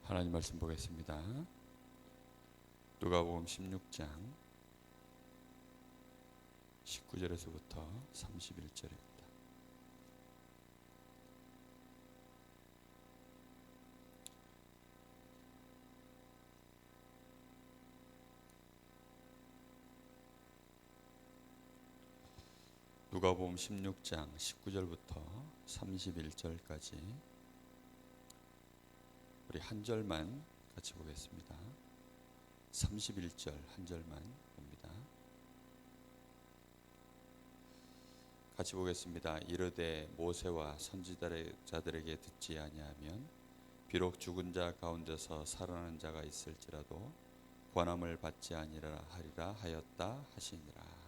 하나님 말씀 보겠습니다. 누가복음 16장 19절에서부터 31절입니다. 누가복음 16장 19절부터 31절까지 우리 한 절만 같이 보겠습니다. 31절 한 절만 봅니다. 같이 보겠습니다. 이르되 모세와 선지자들에게 듣지 아니하면 비록 죽은 자 가운데서 살아나는 자가 있을지라도 권함을 받지 아니하리라 하였다 하시니라.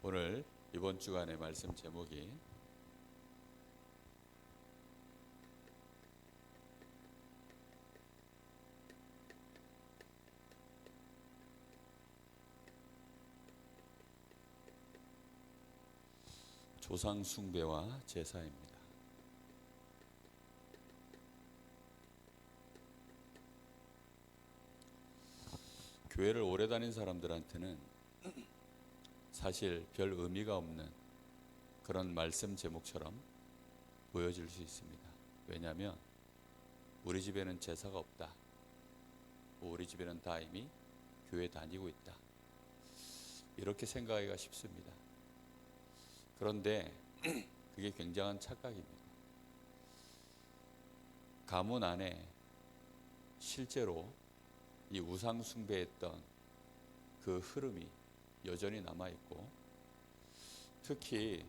오늘 이번 주간의 말씀 제목이 조상 숭배와 제사입니다. 교회를 오래 다닌 사람들한테는 사실 별 의미가 없는 그런 말씀 제목처럼 보여질 수 있습니다. 왜냐하면 우리 집에는 제사가 없다. 우리 집에는 다 이미 교회 다니고 있다. 이렇게 생각하기가 쉽습니다. 그런데 그게 굉장한 착각입니다. 가문 안에 실제로 이 우상 숭배했던 그 흐름이 여전히 남아있고, 특히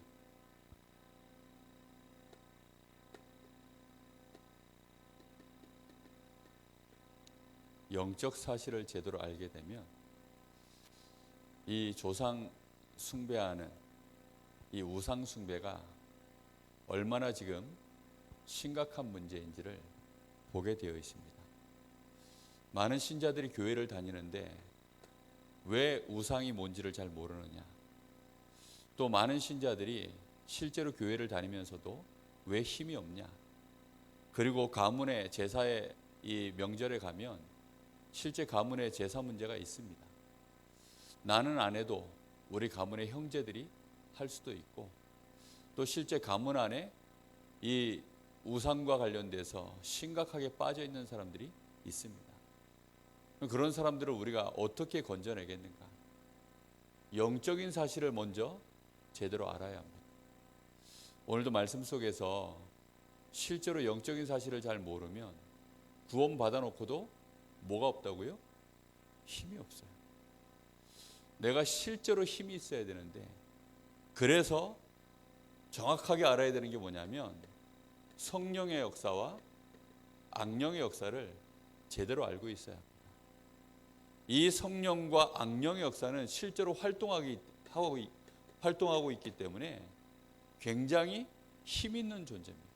영적 사실을 제대로 알게 되면 이 조상 숭배하는 이 우상 숭배가 얼마나 지금 심각한 문제인지를 보게 되어 있습니다. 많은 신자들이 교회를 다니는데 왜 우상이 뭔지를 잘 모르느냐. 또 많은 신자들이 실제로 교회를 다니면서도 왜 힘이 없냐. 그리고 가문의 제사의 이 명절에 가면 실제 가문의 제사 문제가 있습니다. 나는 안 해도 우리 가문의 형제들이 할 수도 있고, 또 실제 가문 안에 이 우상과 관련돼서 심각하게 빠져 있는 사람들이 있습니다. 그런 사람들을 우리가 어떻게 건져내겠는가? 영적인 사실을 먼저 제대로 알아야 합니다. 오늘도 말씀 속에서 실제로 영적인 사실을 잘 모르면 구원 받아놓고도 뭐가 없다고요? 힘이 없어요. 내가 실제로 힘이 있어야 되는데, 그래서 정확하게 알아야 되는 게 뭐냐면 성령의 역사와 악령의 역사를 제대로 알고 있어야 합니다. 이 성령과 악령의 역사는 실제로 활동하고 있기 때문에 굉장히 힘 있는 존재입니다.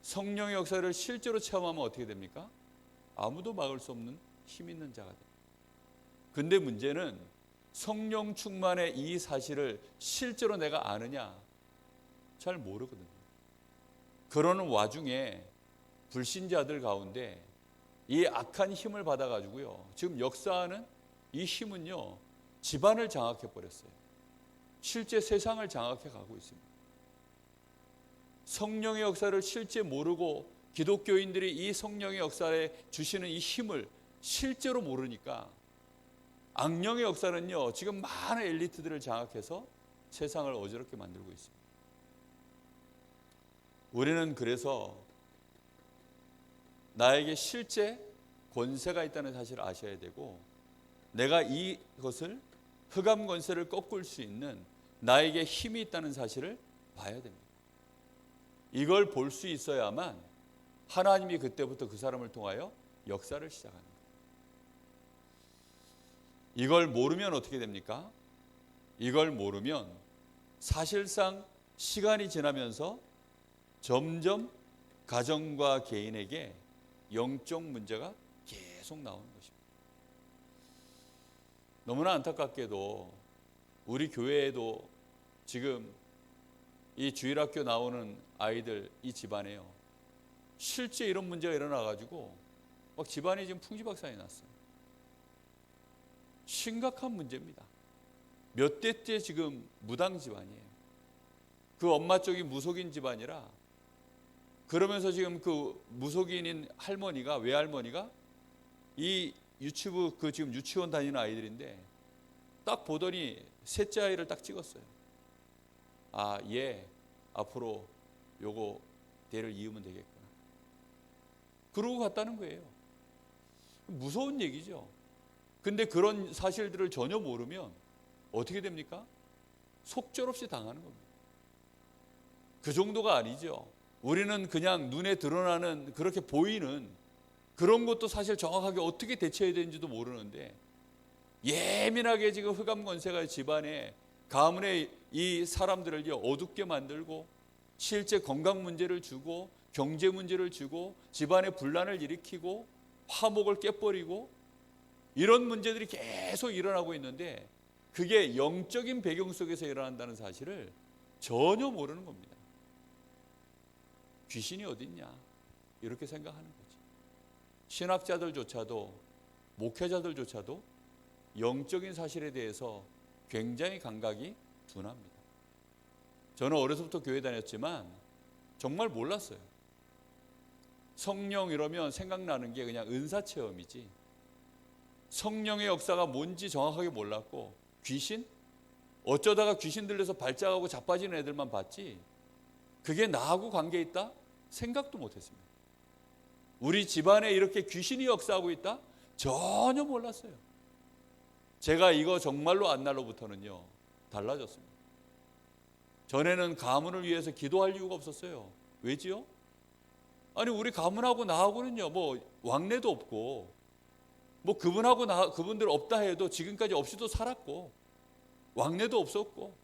성령의 역사를 실제로 체험하면 어떻게 됩니까? 아무도 막을 수 없는 힘 있는 자가 됩니다. 근데 문제는 성령 충만의 이 사실을 실제로 내가 아느냐? 잘 모르거든요. 그러는 와중에 불신자들 가운데 이 악한 힘을 받아가지고요, 지금 역사하는 이 힘은요, 집안을 장악해버렸어요. 실제 세상을 장악해 가고 있습니다. 성령의 역사를 실제 모르고 기독교인들이 이 성령의 역사에 주시는 이 힘을 실제로 모르니까 악령의 역사는요, 지금 많은 엘리트들을 장악해서 세상을 어지럽게 만들고 있습니다. 우리는 그래서 나에게 실제 권세가 있다는 사실을 아셔야 되고, 내가 이것을 흑암 권세를 꺾을 수 있는 나에게 힘이 있다는 사실을 봐야 됩니다. 이걸 볼 수 있어야만 하나님이 그때부터 그 사람을 통하여 역사를 시작합니다. 이걸 모르면 어떻게 됩니까? 이걸 모르면 사실상 시간이 지나면서 점점 가정과 개인에게 영적 문제가 계속 나오는 것입니다. 너무나 안타깝게도 우리 교회에도 지금 이 주일학교 나오는 아이들 이 집안에요, 실제 이런 문제가 일어나가지고 막 집안이 지금 풍지박산이 났어요. 심각한 문제입니다. 몇 대째 지금 무당 집안이에요. 그 엄마 쪽이 무속인 집안이라, 그러면서 지금 그 무속인인 할머니가, 외할머니가 이 유치부, 그 지금 유치원 다니는 아이들인데 딱 보더니 셋째 아이를 딱 찍었어요. 아, 얘 앞으로 요거 대를 이으면 되겠구나. 그러고 갔다는 거예요. 무서운 얘기죠. 근데 그런 사실들을 전혀 모르면 어떻게 됩니까? 속절없이 당하는 겁니다. 그 정도가 아니죠. 우리는 그냥 눈에 드러나는, 그렇게 보이는 그런 것도 사실 정확하게 어떻게 대처해야 되는지도 모르는데, 예민하게 지금 흑암 권세가 집안에, 가문의 이 사람들을 어둡게 만들고, 실제 건강 문제를 주고, 경제 문제를 주고, 집안에 분란을 일으키고, 화목을 깨버리고, 이런 문제들이 계속 일어나고 있는데, 그게 영적인 배경 속에서 일어난다는 사실을 전혀 모르는 겁니다. 귀신이 어딨냐, 이렇게 생각하는 거지. 신학자들조차도, 목회자들조차도 영적인 사실에 대해서 굉장히 감각이 둔합니다. 저는 어려서부터 교회 다녔지만 정말 몰랐어요. 성령 이러면 생각나는 게 그냥 은사체험이지, 성령의 역사가 뭔지 정확하게 몰랐고, 귀신? 어쩌다가 귀신 들려서 발작하고 자빠지는 애들만 봤지, 그게 나하고 관계 있다? 생각도 못했습니다. 우리 집안에 이렇게 귀신이 역사하고 있다? 전혀 몰랐어요. 제가 이거 정말로 안 날로부터는요, 달라졌습니다. 전에는 가문을 위해서 기도할 이유가 없었어요. 왜지요? 아니, 우리 가문하고 나하고는요, 뭐 왕래도 없고, 뭐 그분하고 그분들 없다 해도 지금까지 없이도 살았고, 왕래도 없었고,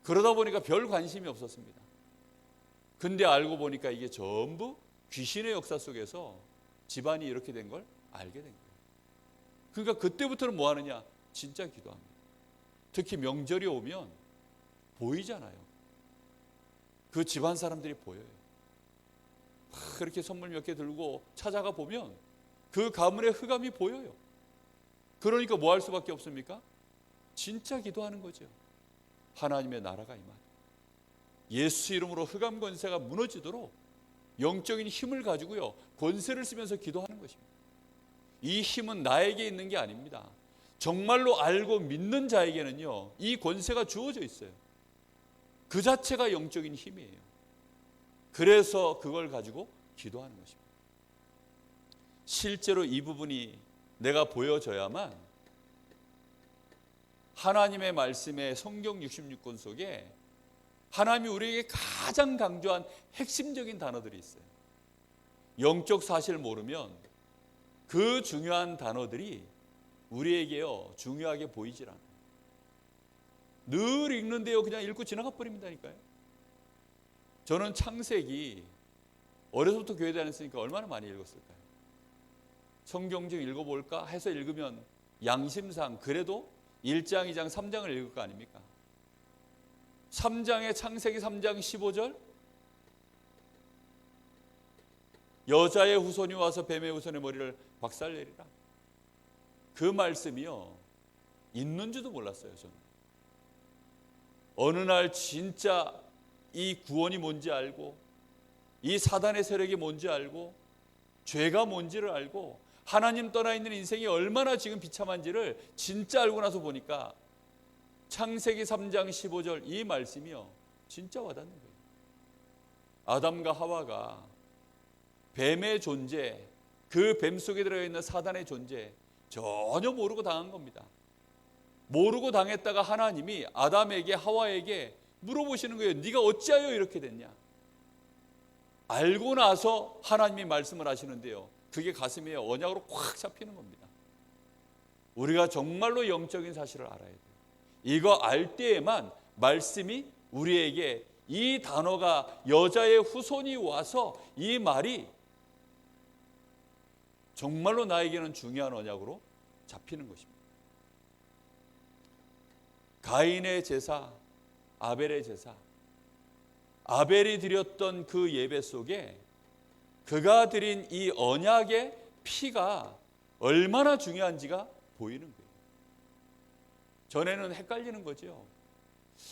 그러다 보니까 별 관심이 없었습니다. 근데 알고 보니까 이게 전부 귀신의 역사 속에서 집안이 이렇게 된 걸 알게 된 거예요. 그러니까 그때부터는 뭐 하느냐? 진짜 기도합니다. 특히 명절이 오면 보이잖아요. 그 집안 사람들이 보여요. 그렇게 선물 몇 개 들고 찾아가 보면 그 가문의 흑암이 보여요. 그러니까 뭐 할 수밖에 없습니까? 진짜 기도하는 거죠. 하나님의 나라가 임하라. 예수 이름으로 흑암 권세가 무너지도록 영적인 힘을 가지고요, 권세를 쓰면서 기도하는 것입니다. 이 힘은 나에게 있는 게 아닙니다. 정말로 알고 믿는 자에게는요, 이 권세가 주어져 있어요. 그 자체가 영적인 힘이에요. 그래서 그걸 가지고 기도하는 것입니다. 실제로 이 부분이 내가 보여져야만 하나님의 말씀의 성경 66권 속에 하나님이 우리에게 가장 강조한 핵심적인 단어들이 있어요. 영적 사실을 모르면 그 중요한 단어들이 우리에게요, 중요하게 보이질 않아요. 늘 읽는데요, 그냥 읽고 지나가 버립니다니까요. 저는 창세기 어려서부터 교회 다녔으니까 얼마나 많이 읽었을까요? 성경 좀 읽어볼까 해서 읽으면 양심상 그래도 1장, 2장, 3장을 읽을 거 아닙니까? 3장에 창세기 3장 15절, 여자의 후손이 와서 뱀의 후손의 머리를 박살내리라. 그 말씀이요, 있는 줄도 몰랐어요. 저는 어느 날 진짜 이 구원이 뭔지 알고, 이 사단의 세력이 뭔지 알고, 죄가 뭔지를 알고, 하나님 떠나 있는 인생이 얼마나 지금 비참한지를 진짜 알고 나서 보니까 창세기 3장 15절 이 말씀이요, 진짜 와닿는 거예요. 아담과 하와가 뱀의 존재, 그 뱀 속에 들어있는 사단의 존재 전혀 모르고 당한 겁니다. 모르고 당했다가 하나님이 아담에게, 하와에게 물어보시는 거예요. 네가 어찌하여 이렇게 됐냐? 알고 나서 하나님이 말씀을 하시는데요, 그게 가슴에 언약으로 꽉 잡히는 겁니다. 우리가 정말로 영적인 사실을 알아야 돼요. 이거 알 때에만 말씀이 우리에게 이 단어가 여자의 후손이 와서 이 말이 정말로 나에게는 중요한 언약으로 잡히는 것입니다. 가인의 제사, 아벨의 제사, 아벨이 드렸던 그 예배 속에 그가 드린 이 언약의 피가 얼마나 중요한지가 보이는 거예요. 전에는 헷갈리는 거죠.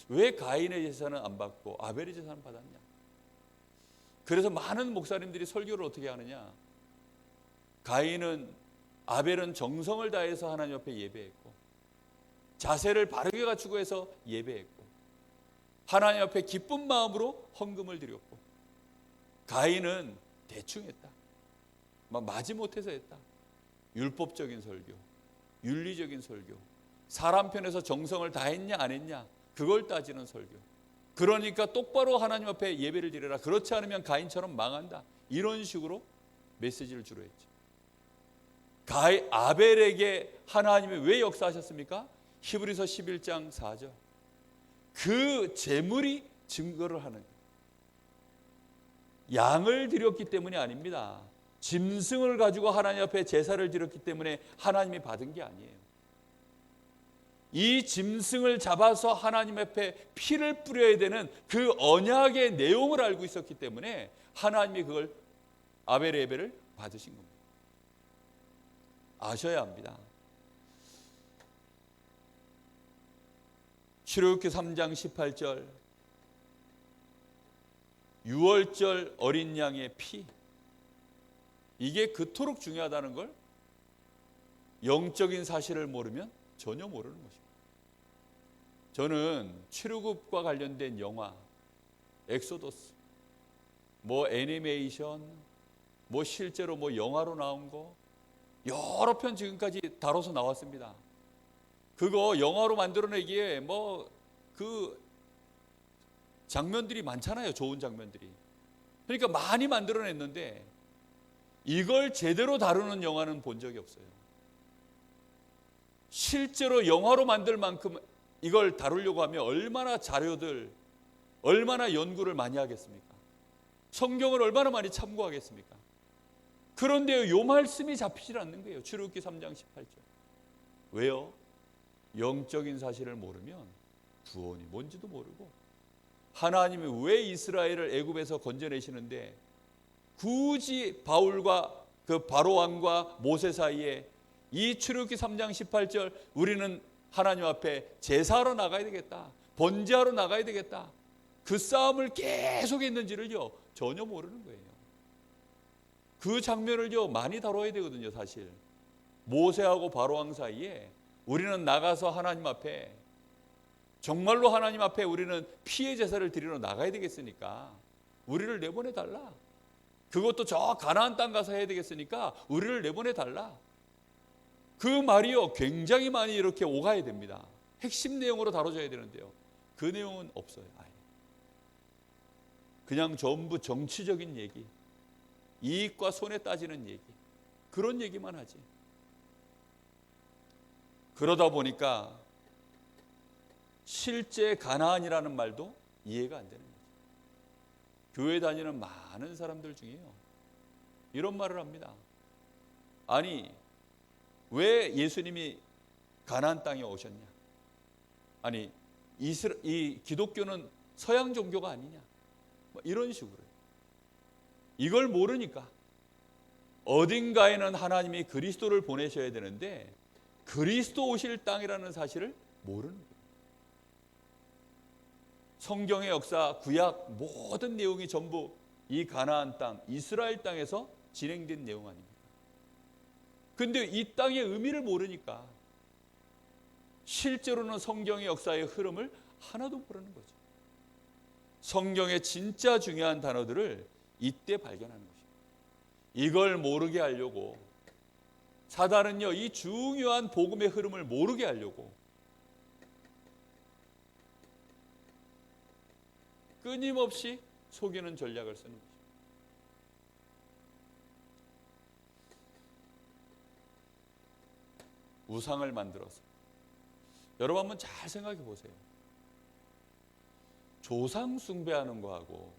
왜 가인의 제사는 안 받고 아벨의 제사는 받았냐? 그래서 많은 목사님들이 설교를 어떻게 하느냐? 아벨은 정성을 다해서 하나님 앞에 예배했고, 자세를 바르게 갖추고 해서 예배했고, 하나님 앞에 기쁜 마음으로 헌금을 드렸고, 가인은 대충 했다. 마지못해서 했다. 율법적인 설교, 윤리적인 설교, 사람 편에서 정성을 다했냐 안 했냐 그걸 따지는 설교. 그러니까 똑바로 하나님 앞에 예배를 드려라. 그렇지 않으면 가인처럼 망한다. 이런 식으로 메시지를 주로 했죠. 아벨에게 하나님이 왜 역사하셨습니까? 히브리서 11장 4절. 그 제물이 증거를 하는 거예요. 양을 드렸기 때문이 아닙니다. 짐승을 가지고 하나님 앞에 제사를 드렸기 때문에 하나님이 받은 게 아니에요. 이 짐승을 잡아서 하나님 앞에 피를 뿌려야 되는 그 언약의 내용을 알고 있었기 때문에 하나님이 그걸 아벨의 예배를 받으신 겁니다. 아셔야 합니다. 출애굽기 3장 18절, 유월절 어린 양의 피, 이게 그토록 중요하다는 걸 영적인 사실을 모르면 전혀 모르는 것입니다. 저는 출애굽과 관련된 영화, 엑소더스, 애니메이션, 실제로 영화로 나온 거 여러 편 지금까지 다뤄서 나왔습니다. 그거 영화로 만들어내기에 그 장면들이 많잖아요. 좋은 장면들이. 그러니까 많이 만들어냈는데 이걸 제대로 다루는 영화는 본 적이 없어요. 실제로 영화로 만들 만큼 이걸 다루려고 하면 얼마나 자료들, 얼마나 연구를 많이 하겠습니까? 성경을 얼마나 많이 참고하겠습니까? 그런데 이 말씀이 잡히질 않는 거예요. 출애굽기 3장 18절. 왜요? 영적인 사실을 모르면 구원이 뭔지도 모르고, 하나님이 왜 이스라엘을 애굽에서 건져내시는데 굳이 바울과 그 바로 왕과 모세 사이에 이 출애굽기 3장 18절 우리는 하나님 앞에 제사하러 나가야 되겠다, 번제하러 나가야 되겠다, 그 싸움을 계속 했는지를요 전혀 모르는 거예요. 그 장면을요 많이 다뤄야 되거든요. 사실 모세하고 바로 왕 사이에 우리는 나가서 하나님 앞에, 정말로 하나님 앞에 우리는 피의 제사를 드리러 나가야 되겠으니까 우리를 내보내 달라. 그것도 저 가나안 땅 가서 해야 되겠으니까 우리를 내보내 달라. 그 말이요 굉장히 많이 이렇게 오가야 됩니다. 핵심 내용으로 다뤄져야 되는데요, 그 내용은 없어요. 아예. 그냥 전부 정치적인 얘기, 이익과 손해 따지는 얘기, 그런 얘기만 하지. 그러다 보니까 실제 가나안이라는 말도 이해가 안 되는 거죠. 교회 다니는 많은 사람들 중에요 이런 말을 합니다. 아니 왜 예수님이 가나안 땅에 오셨냐? 아니 이 기독교는 서양 종교가 아니냐? 이런 식으로. 이걸 모르니까 어딘가에는 하나님이 그리스도를 보내셔야 되는데 그리스도 오실 땅이라는 사실을 모르는 거예요. 성경의 역사, 구약 모든 내용이 전부 이 가나안 땅, 이스라엘 땅에서 진행된 내용 아닙니까? 근데 이 땅의 의미를 모르니까 실제로는 성경의 역사의 흐름을 하나도 모르는 거죠. 성경의 진짜 중요한 단어들을 이때 발견하는 것입니다. 이걸 모르게 하려고 사단은요, 이 중요한 복음의 흐름을 모르게 하려고 끊임없이 속이는 전략을 쓰는 것입니다. 우상을 만들어서, 여러분 한번 잘 생각해 보세요. 조상 숭배하는 거하고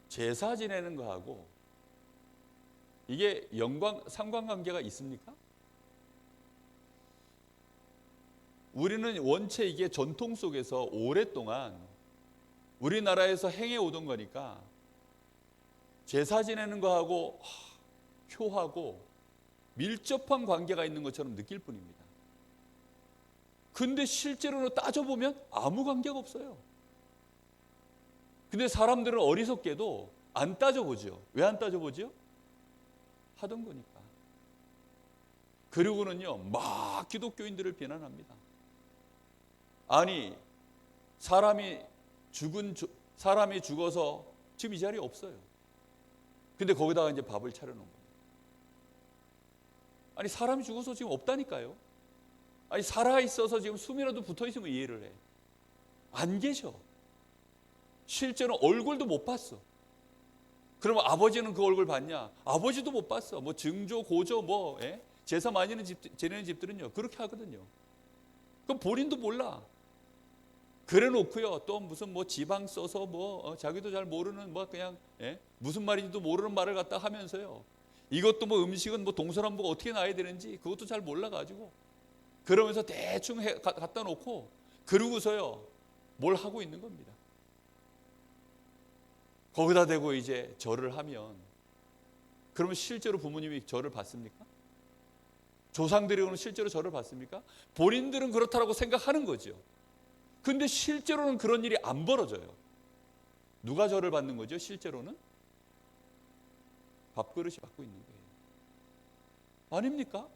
제사 지내는 거하고 이게 상관관계가 있습니까? 우리는 원체 이게 전통 속에서 오랫동안 우리나라에서 행해 오던 거니까 제사 지내는 거하고 교하고 밀접한 관계가 있는 것처럼 느낄 뿐입니다. 근데 실제로는 따져보면 아무 관계가 없어요. 근데 사람들은 어리석게도 안 따져보죠. 왜 안 따져보죠? 하던 거니까. 그리고는요, 막 기독교인들을 비난합니다. 아니, 사람이 죽어서 지금 이 자리에 없어요. 근데 거기다가 이제 밥을 차려놓은 거예요. 아니, 사람이 죽어서 지금 없다니까요. 아니, 살아있어서 지금 숨이라도 붙어있으면 이해를 해. 안 계셔. 실제로 얼굴도 못 봤어. 그러면 아버지는 그 얼굴 봤냐? 아버지도 못 봤어. 뭐 증조, 고조, 제사 많이 지내는 집들은요, 그렇게 하거든요. 그럼 본인도 몰라. 그래 놓고요, 또 무슨 지방 써서 자기도 잘 모르는 그냥 무슨 말인지도 모르는 말을 갖다 하면서요. 이것도 음식은 동서남북 어떻게 놔야 되는지 그것도 잘 몰라가지고 그러면서 대충 갖다 놓고 그러고서요 뭘 하고 있는 겁니다. 거기다 대고 이제 절을 하면 그러면 실제로 부모님이 절을 받습니까? 조상들이 그럼 실제로 절을 받습니까? 본인들은 그렇다고 생각하는 거죠. 근데 실제로는 그런 일이 안 벌어져요. 누가 절을 받는 거죠? 실제로는 밥그릇이 받고 있는 거예요. 아닙니까?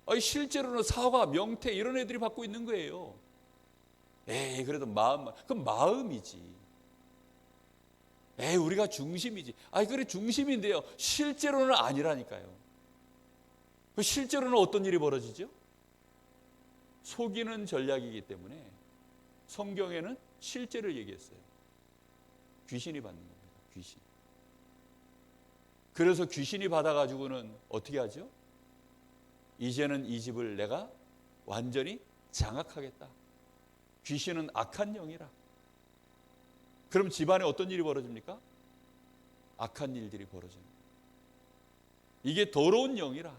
아니, 실제로는 사과, 명태 이런 애들이 받고 있는 거예요. 에이, 그래도 그럼 마음이지. 에이, 우리가 중심이지. 아니, 그래 중심인데요. 실제로는 아니라니까요. 실제로는 어떤 일이 벌어지죠? 속이는 전략이기 때문에 성경에는 실제를 얘기했어요. 귀신이 받는 겁니다. 귀신. 그래서 귀신이 받아가지고는 어떻게 하죠? 이제는 이 집을 내가 완전히 장악하겠다. 귀신은 악한 영이라. 그럼 집안에 어떤 일이 벌어집니까? 악한 일들이 벌어집니다. 이게 더러운 영이라.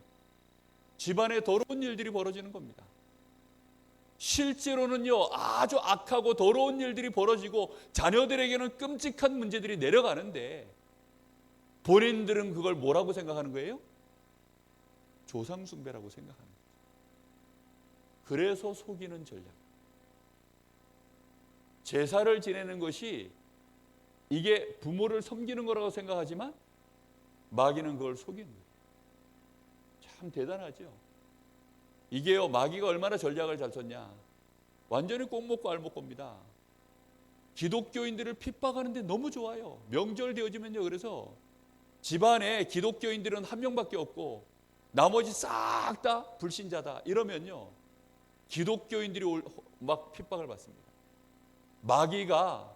집안에 더러운 일들이 벌어지는 겁니다. 실제로는요, 아주 악하고 더러운 일들이 벌어지고 자녀들에게는 끔찍한 문제들이 내려가는데 본인들은 그걸 뭐라고 생각하는 거예요? 조상숭배라고 생각하는 거죠. 그래서 속이는 전략. 제사를 지내는 것이 이게 부모를 섬기는 거라고 생각하지만 마귀는 그걸 속이는 거예요. 참 대단하죠. 이게요, 마귀가 얼마나 전략을 잘 썼냐. 완전히 꼭 먹고 알 먹고입니다. 기독교인들을 핍박하는데 너무 좋아요. 명절 되어지면요, 그래서 집안에 기독교인들은 한 명밖에 없고 나머지 싹 다 불신자다 이러면요, 기독교인들이 막 핍박을 받습니다. 마귀가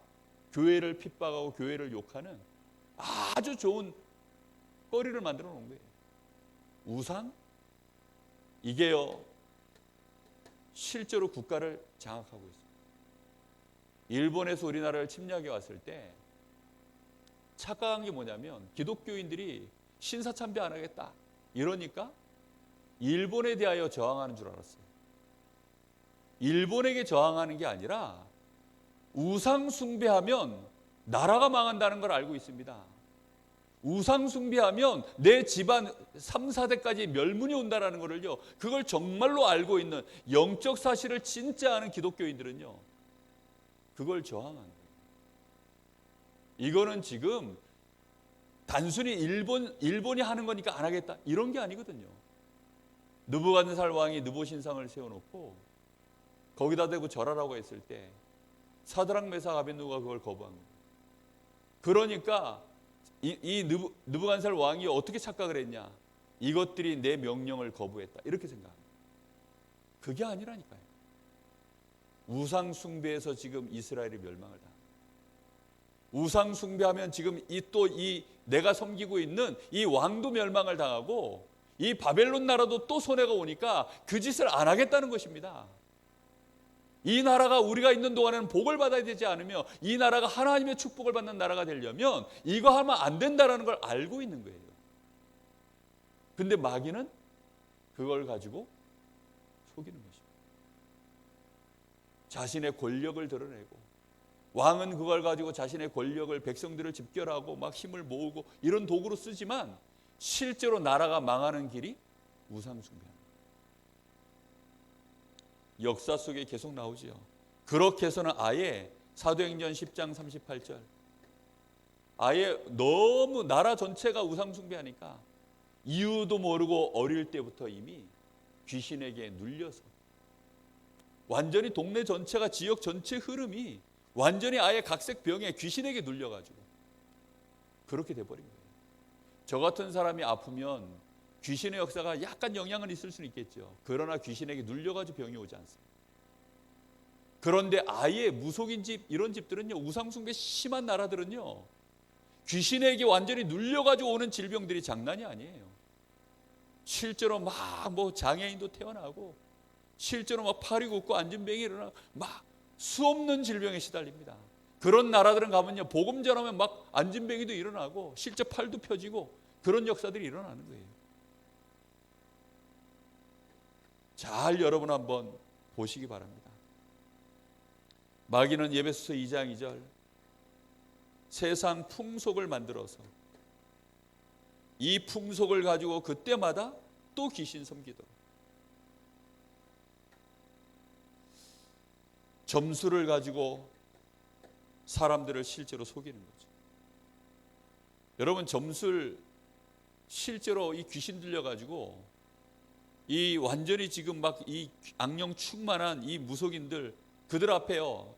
교회를 핍박하고 교회를 욕하는 아주 좋은 거리를 만들어 놓은 거예요. 우상? 이게요, 실제로 국가를 장악하고 있습니다. 일본에서 우리나라를 침략해 왔을 때 착각한 게 뭐냐면 기독교인들이 신사참배 안 하겠다 이러니까 일본에 대하여 저항하는 줄 알았어요. 일본에게 저항하는 게 아니라 우상 숭배하면 나라가 망한다는 걸 알고 있습니다. 우상 숭배하면 내 집안 3, 4대까지 멸문이 온다는 것을요, 그걸 정말로 알고 있는 영적 사실을 진짜 아는 기독교인들은요, 그걸 저항하는 거예요. 이거는 지금 단순히 일본이 하는 거니까 안 하겠다 이런 게 아니거든요. 느부갓네살 왕이 느보 신상을 세워놓고 거기다 대고 절하라고 했을 때 사드락 메삭 아벳느고가 그걸 거부한 거예요. 그러니까 이 느부갓네살 왕이 어떻게 착각을 했냐? 이것들이 내 명령을 거부했다 이렇게 생각합니다. 그게 아니라니까요. 우상 숭배에서 지금 이스라엘이 멸망을 당합니다. 우상 숭배하면 지금 이 내가 섬기고 있는 이 왕도 멸망을 당하고 이 바벨론 나라도 또 손해가 오니까 그 짓을 안 하겠다는 것입니다. 이 나라가 우리가 있는 동안에는 복을 받아야 되지 않으며 이 나라가 하나님의 축복을 받는 나라가 되려면 이거 하면 안 된다라는 걸 알고 있는 거예요. 근데 마귀는 그걸 가지고 속이는 것입니다. 자신의 권력을 드러내고, 왕은 그걸 가지고 자신의 권력을, 백성들을 집결하고 막 힘을 모으고 이런 도구로 쓰지만 실제로 나라가 망하는 길이 우상숭배입니다. 역사 속에 계속 나오지요. 그렇게 해서는 아예 사도행전 10장 38절, 아예 너무 나라 전체가 우상숭배하니까 이유도 모르고 어릴 때부터 이미 귀신에게 눌려서 완전히 동네 전체가, 지역 전체 흐름이 완전히 아예 각색 병에 귀신에게 눌려가지고 그렇게 돼버린 거예요. 저 같은 사람이 아프면 귀신의 역사가 약간 영향은 있을 수는 있겠죠. 그러나 귀신에게 눌려가지고 병이 오지 않습니다. 그런데 아예 무속인 집, 이런 집들은요, 우상숭배 심한 나라들은요, 귀신에게 완전히 눌려가지고 오는 질병들이 장난이 아니에요. 실제로 막 뭐 장애인도 태어나고, 실제로 막 팔이 굽고 안진병이 일어나고 막 수없는 질병에 시달립니다. 그런 나라들은 가면요, 복음 전하면 막 안진병이도 일어나고 실제 팔도 펴지고 그런 역사들이 일어나는 거예요. 잘 여러분 한번 보시기 바랍니다. 마귀는 에베소서 2장 2절, 세상 풍속을 만들어서 이 풍속을 가지고 그때마다 또 귀신 섬기도록, 점수를 가지고 사람들을 실제로 속이는 거죠. 여러분, 점수를 실제로 이 귀신 들려가지고 이 완전히 지금 막 이 악령 충만한 이 무속인들, 그들 앞에요,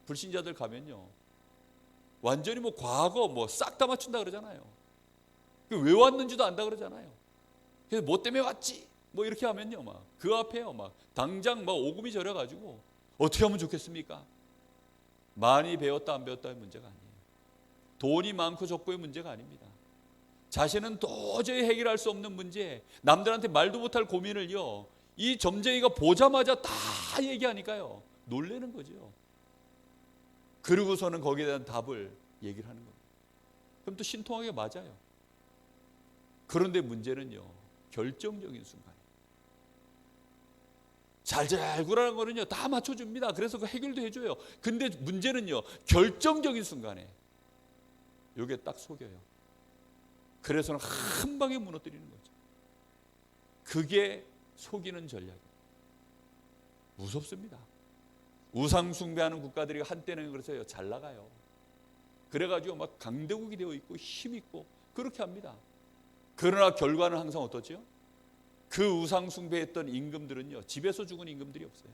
불신자들 가면요, 완전히 뭐 과거 뭐 싹 다 맞춘다 그러잖아요. 왜 왔는지도 안다 그러잖아요. 그래서 뭐 때문에 왔지? 뭐 이렇게 하면요, 막 그 앞에요, 막 당장 막 오금이 저려가지고 어떻게 하면 좋겠습니까? 많이 배웠다 안 배웠다의 문제가 아니에요. 돈이 많고 적고의 문제가 아닙니다. 자신은 도저히 해결할 수 없는 문제, 남들한테 말도 못할 고민을요, 이 점쟁이가 보자마자 다 얘기하니까요, 놀라는 거죠. 그러고서는 거기에 대한 답을 얘기를 하는 겁니다. 그럼 또 신통하게 맞아요. 그런데 문제는요, 결정적인 순간에 잘 구라는 거는요, 다 맞춰줍니다. 그래서 그 해결도 해줘요. 근데 문제는요, 결정적인 순간에 이게 딱 속여요. 그래서는 한 방에 무너뜨리는 거죠. 그게 속이는 전략이에요. 무섭습니다. 우상 숭배하는 국가들이 한때는 그래서 잘 나가요. 그래가지고 막 강대국이 되어 있고 힘 있고 그렇게 합니다. 그러나 결과는 항상 어떻죠? 그 우상 숭배했던 임금들은요, 집에서 죽은 임금들이 없어요.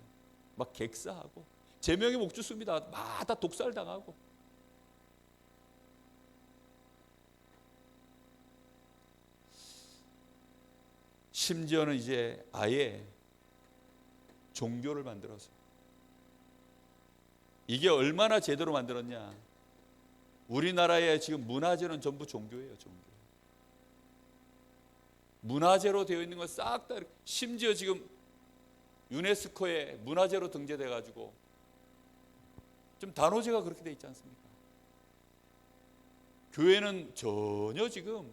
막 객사하고 제명의 목주습니다. 막 다 독살 당하고. 심지어는 이제 아예 종교를 만들어서, 이게 얼마나 제대로 만들었냐, 우리나라의 지금 문화재는 전부 종교예요. 종교. 문화재로 되어 있는 건 싹 다, 심지어 지금 유네스코에 문화재로 등재돼 가지고 좀 단오제가 그렇게 돼 있지 않습니까? 교회는 전혀 지금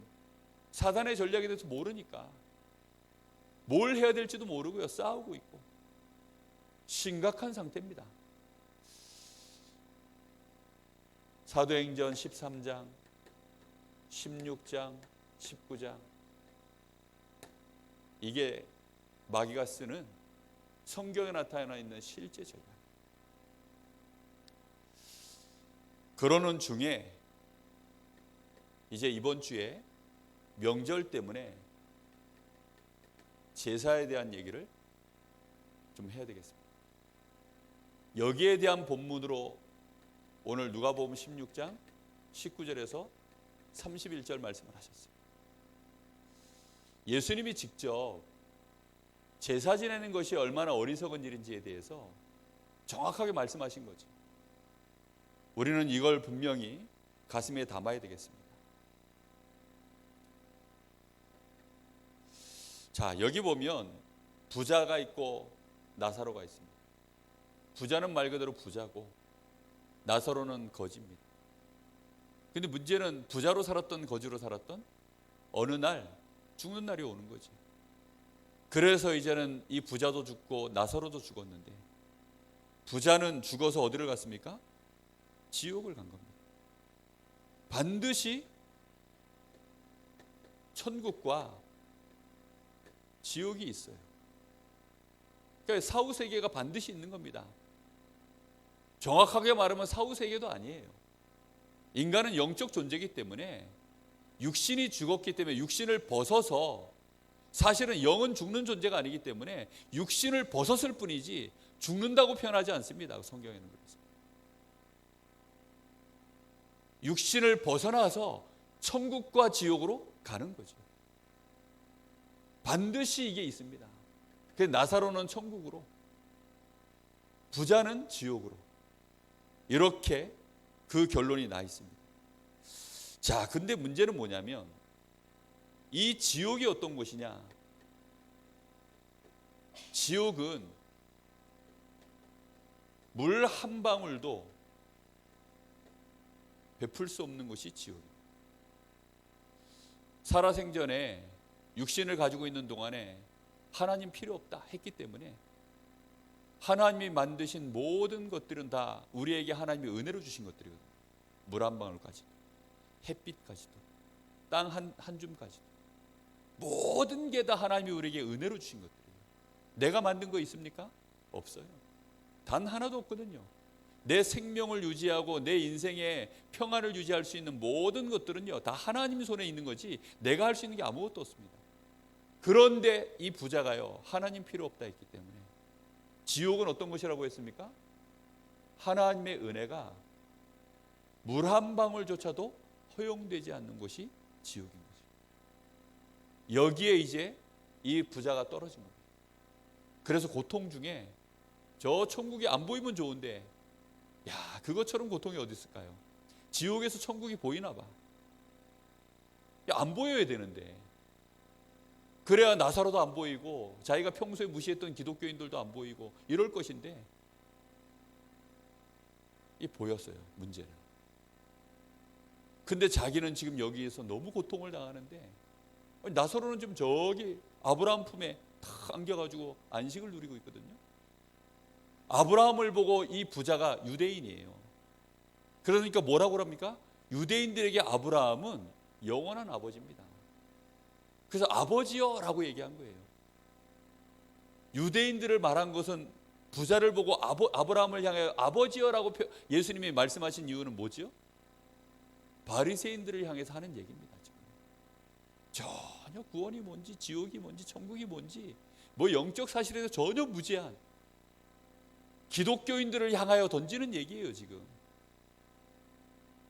사단의 전략에 대해서 모르니까 뭘 해야 될지도 모르고요, 싸우고 있고 심각한 상태입니다. 사도행전 13장, 16장, 19장, 이게 마귀가 쓰는 성경에 나타나 있는 실제 전략. 그러는 중에 이제 이번 주에 명절 때문에 제사에 대한 얘기를 좀 해야 되겠습니다. 여기에 대한 본문으로 오늘 누가복음 16장 19절에서 31절 말씀을 하셨어요. 예수님이 직접 제사 지내는 것이 얼마나 어리석은 일인지에 대해서 정확하게 말씀하신 거죠. 우리는 이걸 분명히 가슴에 담아야 되겠습니다. 자, 여기 보면 부자가 있고 나사로가 있습니다. 부자는 말 그대로 부자고 나사로는 거지입니다. 근데 문제는 부자로 살았던 거지로 살았던 어느 날 죽는 날이 오는 거지. 그래서 이제는 이 부자도 죽고 나사로도 죽었는데 부자는 죽어서 어디를 갔습니까? 지옥을 간 겁니다. 반드시 천국과 지옥이 있어요. 그러니까 사후세계가 반드시 있는 겁니다. 정확하게 말하면 사후세계도 아니에요. 인간은 영적 존재이기 때문에 육신이 죽었기 때문에 육신을 벗어서, 사실은 영은 죽는 존재가 아니기 때문에 육신을 벗었을 뿐이지 죽는다고 표현하지 않습니다. 성경에는 그렇습니다. 육신을 벗어나서 천국과 지옥으로 가는 거죠. 반드시 이게 있습니다. 그래서 나사로는 천국으로, 부자는 지옥으로, 이렇게 그 결론이 나 있습니다. 자, 근데 문제는 뭐냐면 이 지옥이 어떤 곳이냐? 지옥은 물 한 방울도 베풀 수 없는 곳이 지옥입니다. 살아생전에 육신을 가지고 있는 동안에 하나님 필요 없다 했기 때문에 하나님이 만드신 모든 것들은 다 우리에게 하나님이 은혜로 주신 것들이거든요. 물 한 방울까지도, 햇빛까지도, 땅 한 줌까지도, 모든 게 다 하나님이 우리에게 은혜로 주신 것들이에요. 내가 만든 거 있습니까? 없어요. 단 하나도 없거든요. 내 생명을 유지하고 내 인생의 평안을 유지할 수 있는 모든 것들은요, 다 하나님 손에 있는 거지 내가 할 수 있는 게 아무것도 없습니다. 그런데 이 부자가요, 하나님 필요 없다 했기 때문에, 지옥은 어떤 곳이라고 했습니까? 하나님의 은혜가 물 한 방울조차도 허용되지 않는 곳이 지옥인 거죠. 여기에 이제 이 부자가 떨어진 겁니다. 그래서 고통 중에 저 천국이 안 보이면 좋은데, 야, 그것처럼 고통이 어디 있을까요? 지옥에서 천국이 보이나 봐. 야, 안 보여야 되는데. 그래야 나사로도 안 보이고 자기가 평소에 무시했던 기독교인들도 안 보이고 이럴 것인데, 이 보였어요, 문제는. 근데 자기는 지금 여기에서 너무 고통을 당하는데, 나사로는 지금 저기 아브라함 품에 탁 안겨가지고 안식을 누리고 있거든요. 아브라함을 보고 이 부자가 유대인이에요. 그러니까 뭐라고 합니까? 유대인들에게 아브라함은 영원한 아버지입니다. 그래서 아버지요 라고 얘기한 거예요. 유대인들을 말한 것은 부자를 보고 아브라함을 향해 아버지요 라고 예수님이 말씀하신 이유는 뭐죠? 바리새인들을 향해서 하는 얘기입니다. 지금. 전혀 구원이 뭔지 지옥이 뭔지 천국이 뭔지 뭐 영적 사실에서 전혀 무지한 기독교인들을 향하여 던지는 얘기예요. 지금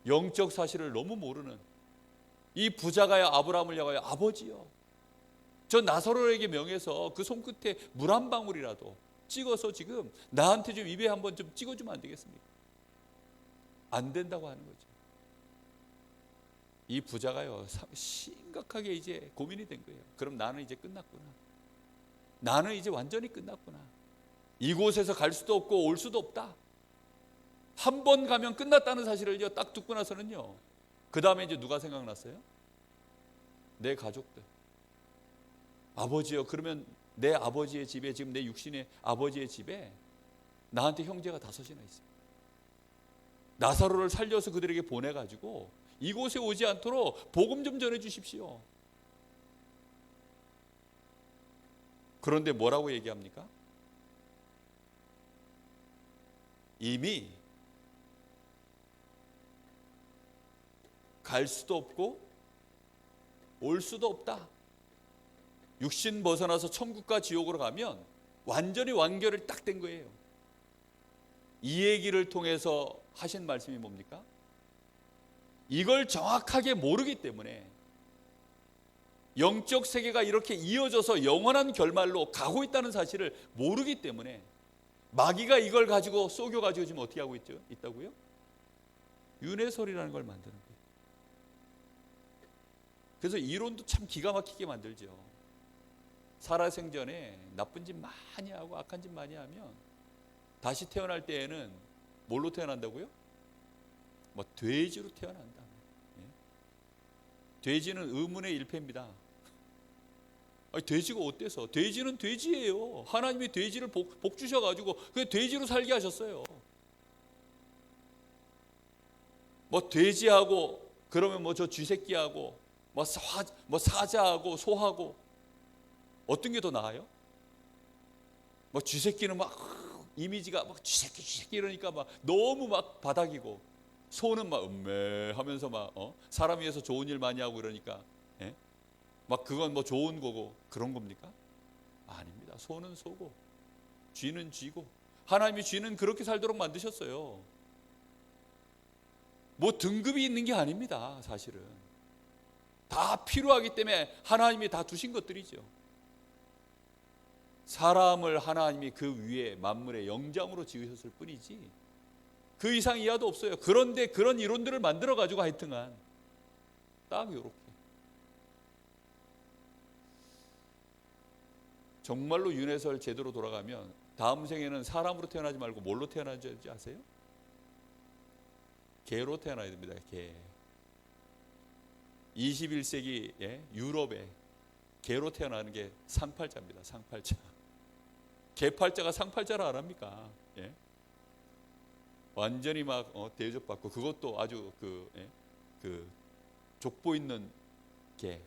영적 사실을 너무 모르는 이 부자가야 아브라함을 향하여 아버지요, 저 나사로에게 명해서 그 손끝에 물 한 방울이라도 찍어서 지금 나한테 좀 입에 한번 좀 찍어주면 안 되겠습니까? 안 된다고 하는 거죠. 이 부자가요, 심각하게 이제 고민이 된 거예요. 그럼 나는 이제 끝났구나. 나는 이제 완전히 끝났구나. 이곳에서 갈 수도 없고 올 수도 없다. 한 번 가면 끝났다는 사실을 딱 듣고 나서는요, 그 다음에 이제 누가 생각났어요? 내 가족들. 아버지요, 그러면 내 아버지의 집에, 지금 내 육신의 아버지의 집에 나한테 형제가 5이나 있습니다. 나사로를 살려서 그들에게 보내가지고 이곳에 오지 않도록 복음 좀 전해 주십시오. 그런데 뭐라고 얘기합니까? 이미 갈 수도 없고 올 수도 없다. 육신 벗어나서 천국과 지옥으로 가면 완전히 완결을 딱 된 거예요. 이 얘기를 통해서 하신 말씀이 뭡니까? 이걸 정확하게 모르기 때문에, 영적 세계가 이렇게 이어져서 영원한 결말로 가고 있다는 사실을 모르기 때문에 마귀가 이걸 가지고 속여가지고 지금 어떻게 하고 있다고요? 윤회설이라는 걸 만드는 거예요. 그래서 이론도 참 기가 막히게 만들죠. 살아생전에 나쁜 짓 많이 하고 악한 짓 많이 하면 다시 태어날 때에는 뭘로 태어난다고요? 뭐 돼지로 태어난다. 예? 돼지는 의문의 일패입니다. 아니, 돼지가 어때서? 돼지는 돼지예요. 하나님이 돼지를 복 주셔가지고 그 돼지로 살게 하셨어요. 뭐 돼지하고 그러면 뭐 저 쥐새끼하고 뭐 사자하고 소하고 어떤 게 더 나아요? 뭐 쥐새끼는 막 이미지가 막 쥐새끼 이러니까 막 너무 막 바닥이고, 소는 막 음매하면서 막 사람 위해서 좋은 일 많이 하고 이러니까 예? 막 그건 뭐 좋은 거고 그런 겁니까? 아닙니다. 소는 소고 쥐는 쥐고, 하나님이 쥐는 그렇게 살도록 만드셨어요. 뭐 등급이 있는 게 아닙니다. 사실은 다 필요하기 때문에 하나님이 다 두신 것들이죠. 사람을 하나님이 그 위에 만물의 영장으로 지으셨을 뿐이지 그 이상 이하도 없어요. 그런데 그런 이론들을 만들어 가지고 하여튼간 딱 요렇게 정말로 윤회설 제대로 돌아가면 다음 생에는 사람으로 태어나지 말고 뭘로 태어나는지 아세요? 개로 태어나야 됩니다. 개. 21세기 유럽에 개로 태어나는 게 상팔자입니다. 상팔자. 개팔자가 상팔자라 안 합니까? 예? 완전히 막 대접받고, 그것도 아주 그 족보 있는 개.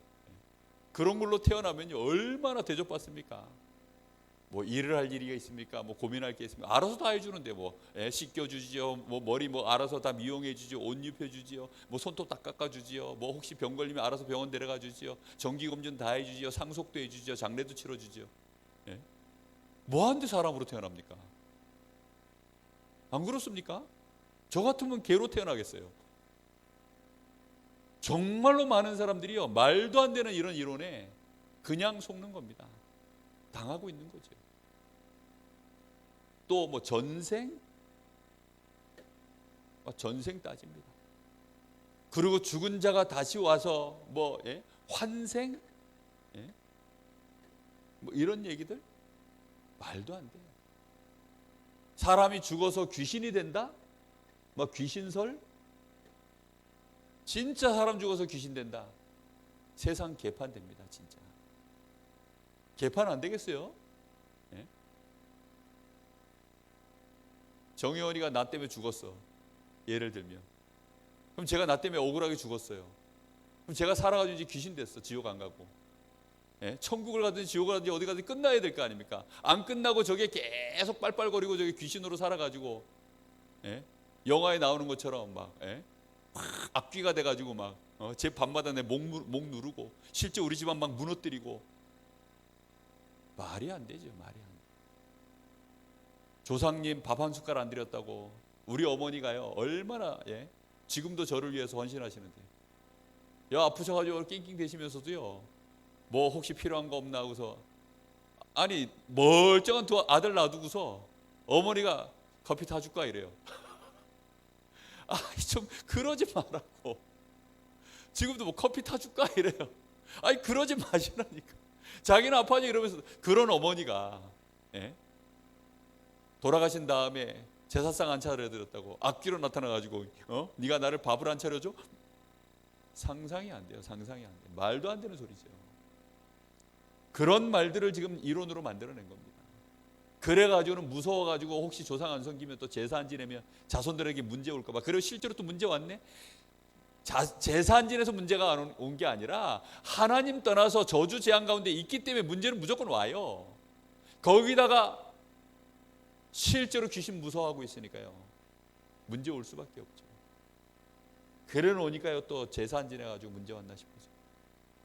그런 걸로 태어나면요 얼마나 대접받습니까? 뭐 일을 할 일이 있습니까? 뭐 고민할 게 있습니까? 알아서 다 해주는데 뭐 씻겨주지요, 뭐 머리 뭐 알아서 다 미용해주지요, 옷 입혀주지요, 뭐 손톱 다 깎아주지요, 뭐 혹시 병 걸리면 알아서 병원 데려가주지요, 정기검진 다 해주지요, 상속도 해주지요, 장례도 치러주지요. 예? 뭐하는데 사람으로 태어납니까? 안 그렇습니까? 저 같으면 개로 태어나겠어요. 정말로 많은 사람들이요 말도 안 되는 이런 이론에 그냥 속는 겁니다. 당하고 있는 거죠. 또 뭐 전생 따집니다. 그리고 죽은 자가 다시 와서 뭐 환생 뭐 이런 얘기들 말도 안 돼요. 사람이 죽어서 귀신이 된다? 뭐 귀신설? 진짜 사람 죽어서 귀신 된다? 세상 개판됩니다. 진짜 개판 안 되겠어요? 예? 정혜원이가 나 때문에 죽었어. 예를 들면. 그럼 제가 나 때문에 억울하게 죽었어요. 그럼 제가 살아가지고 이제 귀신 됐어. 지옥 안 가고. 예? 천국을 가든지 지옥을 가든지 어디 가든지 끝나야 될 거 아닙니까? 안 끝나고 저게 계속 빨빨거리고 저게 귀신으로 살아가지고 영화에 나오는 것처럼 막 악귀가 돼가지고 막 제 밤마다 내 목 누르고 실제 우리 집안 막 무너뜨리고, 말이 안 되죠. 말이 안 돼. 조상님 밥 한 숟갈 안 드렸다고 우리 어머니가요 얼마나 지금도 저를 위해서 헌신하시는데, 아프셔가지고 낑낑 대시면서도요 뭐 혹시 필요한 거 없나 하고서, 아니 멀쩡한 두 아들 놔두고서 어머니가 커피 타줄까 이래요. 좀 그러지 말라고. 지금도 뭐 커피 타줄까 이래요. 아니 그러지 마시라니까. 자기는 아파지 이러면서. 그런 어머니가 돌아가신 다음에 제사상 안 차려드렸다고 악귀로 나타나가지고 네가 나를 밥을 안 차려줘? 상상이 안 돼요. 상상이 안 돼요. 말도 안 되는 소리죠. 그런 말들을 지금 이론으로 만들어낸 겁니다. 그래가지고는 무서워가지고 혹시 조상 안 섬기면 또 제사 안 지내면 자손들에게 문제 올까 봐. 그리고 실제로 또 문제 왔네. 제사 안 지내서 문제가 온 게 아니라 하나님 떠나서 저주 재앙 가운데 있기 때문에 문제는 무조건 와요. 거기다가 실제로 귀신 무서워하고 있으니까요 문제 올 수밖에 없죠. 그래 놓으니까요 또 제사 안 지내가지고 문제 왔나 싶어서